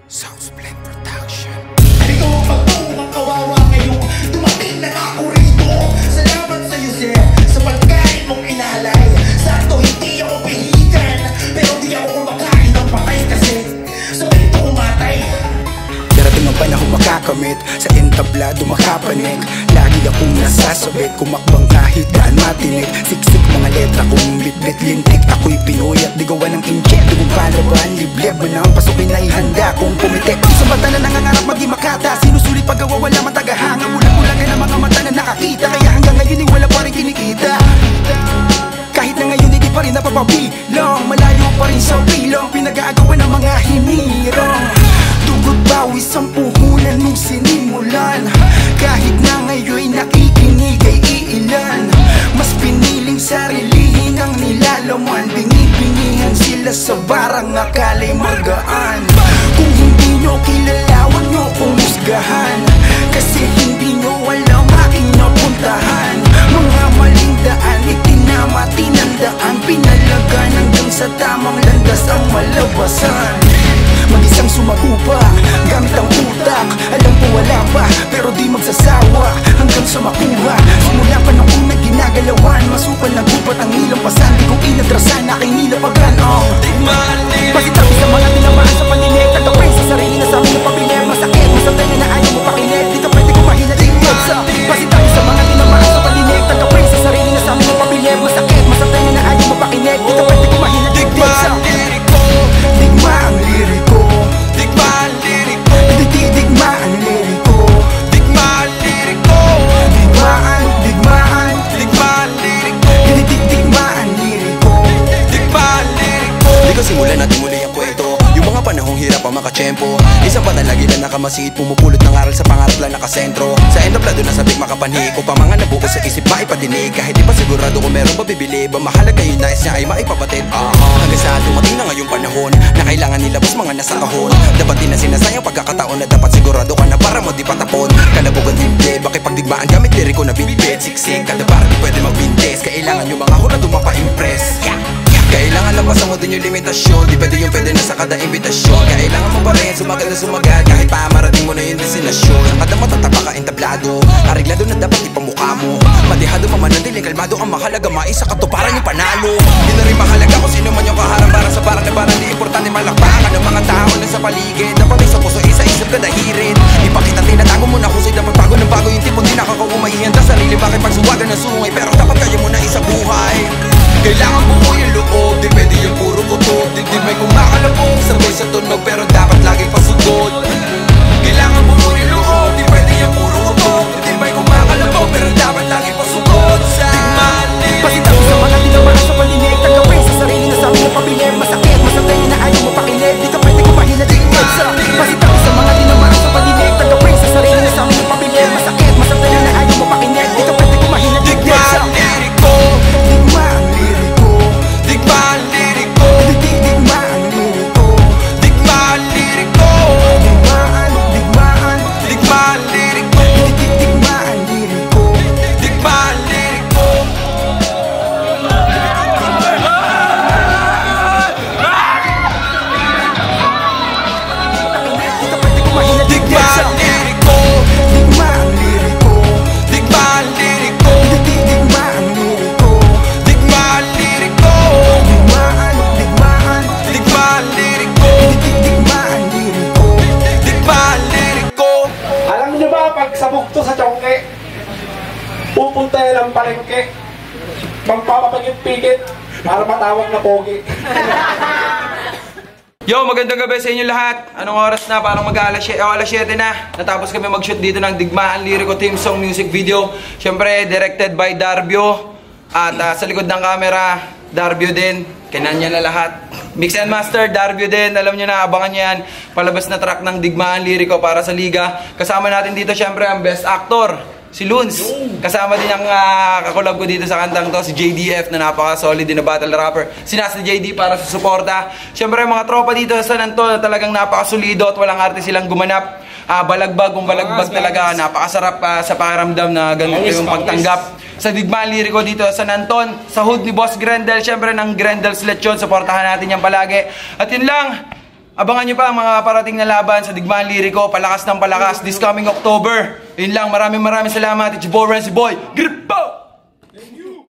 Southblend Production. Halika mo pagtungang kawawa ngayong dumating na ako rito. Salamat sa'yo sir, sa pagkain mong inalay. Sakto hindi ako pihigan, pero di ako kumakain ng patay kasi sabay ito umatay. Darating ang panahon makakamit, sa entablado makapanik. Lagi akong nasasabit, kumakbang kahit daan matinik. Siksik mga letra kong bitbit lintik. Ako'y Pinoy at di gawa ng inject. Dugong palaban, libleb mo nang pasukin na ihanda kong pumitik. Isang bata na nangangarap maging makata, sinusulit paggawa wala man tagahanga. Bulag-bulagan ang mga mata na nakakita, kaya hanggang ngayon ay wala pa rin kinikita. Kahit na ngayon hindi pa rin napapabilong, malayo pa rin sa pilong, pinag-aagawan ng mga hinirong. Dugot bawis ang puhunan nung sinimulan. Kahit na ngayon'y nakikinig ay iilan. Mas piniling sarilihin ang nilalaman. Bingi-bingihan sila sa barang akala'y magaan. Kung hindi nyo kilala, huwag nyo kong husgahan, kasi hindi nyo alam aking napuntahan. Mga maling daan, itinama, tinandaan, pinalagan hanggang sa tamang landas ang malabasan. Mag-isang sumagupa, gamit ang utak. Alam ko wala pa, pero di magsasawa hanggang sa makuha. Simula pa nung unang ginagalawan, masupal na gupat ang ilang pasan. Di ko inatrasan, aking nilapagan. Pasitabi sa mga tinamaan sa paninig, tagapay sa sarili na sa amin ang pabili. Masakit, masakit na ayaw mo pakinig, di ka pwede kumahin na tingin sa. Pasitabi sa mga tinamaan sa paninig, tagapay sa sarili na sa amin ang pabili. Masakit, masakit na ayaw mo pakinig, di ka pwede kumahin na tingin sa. Digma ang liriko, Digma ang liriko, digma ang liriko, digma ang liriko, digmaan, digmaan, digma ang liriko, digma ang liriko. digma ang liriko. Di ko simulan natin muli ang kwento, yung mga panahong hirap ang makachempo. Isang panalagi na nakamasid, pumupulot ng aral sa pangarap lang nakasentro. Sa entablado na sabik makapanhi ko pa mga nabuko sa isip maipadinig. Kahit di pa sigurado kung meron pa bibili, ba mahalaga yung nais niya ay maipapatid. Hanggang sa dumating na ngayong panahon na kailangan nilabas mga nasa kahon. Dapat din na sinasayang pagkakataon na dapat sigurado ka na para mo di patapon. Kalabugan dibdib, makipagdigmaan gamit liriko na bitbit. Siksik, kada para di pwede magbintes. Kailangan yung mga hurado mapa-impress. Kailangan lampasan mo din yung limitasyon, di pwede yung pwede na sa kada imbitasyon. Kailangan mo pa rin sumagad na sumagad, kahit pa marating mo na yung destinasyon. Kada matatapa ka entablado, areglado na dapat ipamukha mo. Madihado pa manatiling kalmado, ang mahalaga maisa katuparan yung panalo. Di na rin mahalaga kung sino man yung kaharang para sa parang na parang di importante malakpakan ng mga tao na sa paligid. Dapat isa puso, isa-isip ka dahirin. Ipakita tinatago mo na kusay, dapat bago ng bago yung tipong di nakakaumahihan. Tas sarili bakit pagsuwagan ng sungay, pero dapat kaya mo na isa buhay. Kailangan buo yung loob, di pwede yung puro kutob. Di may kumakalabog, sabay sa tunog, pero dapat laging pasugod. Kailangan buo yung loob, di pwede yung puro kutob. Di may kumakalabog, pero dapat laging pasugod. Digma ang liriko, Pasitabi sa mga tinamaan sa paninig, tagapay sa sarili na sa amin ang pabili. Masakit, masakit na ayaw mo pakinig, di ka pwede kumahin na tingin sa. Pasitabi sa mga tinamaan sa paninig, tagapay sa sarili na sa amin ang pabili. Masakit, masakit na ayaw mo pakinig, di ka pwede kumahin na tingin digma sa. ang liriko, Digma ang liriko, digma ang liriko, digma ang liriko, digma ang liriko, digmaan, digmaan, digma ang liriko, digma ang liriko. digma ang liriko. Di ka pwede kumahin na tingin Digma sa. ang liriko, Digma ang liriko, digma ang liriko, digma ang liriko, digma ang liriko, digmaan, digmaan, digma ang liriko, digma ang liriko. digma ang liriko. Alam niyo ba, pag sabog to sa Chongke, pupunta yan ang palengke, magpapapagit-pigit para matawag na pogi. Yo, magandang gabi sa inyo lahat. Anong oras na? Parang alas 7 na. Natapos kami mag-shoot dito ng Digmaan Liriko Team Song Music Video. Siyempre, directed by Darbio. At sa likod ng camera, Darbio din. Kinanya na lahat. Mix and Master, Darbio din. Alam nyo na, abangan nyo yan. Palabas na track ng Digmaan Liriko para sa Liga. Kasama natin dito siyempre ang Best Actor, si Luns. Kasama din ang kakulab ko dito sa kantang to, si JDF na napaka-solid din na battle rapper. Sinas ni JD para sa suporta. Siyempre mga tropa dito sa San Antonio talagang napaka-solido at walang arte silang gumanap. Balagbag, kung balagbag talaga. Napakasarap sa pakiramdam na ganito yung pagtanggap. Sa Digmaan Liriko dito sa San Anton, sa hood ni Boss Grendel. Siyempre ng Grendel's Lechon, suportahan natin yan palagi. At yun lang. Abangan nyo pa ang mga parating na laban sa Digmaan Liriko, palakas ng palakas this coming October. Yun lang, maraming salamat. It's your boy, Renzi Boy. Grip!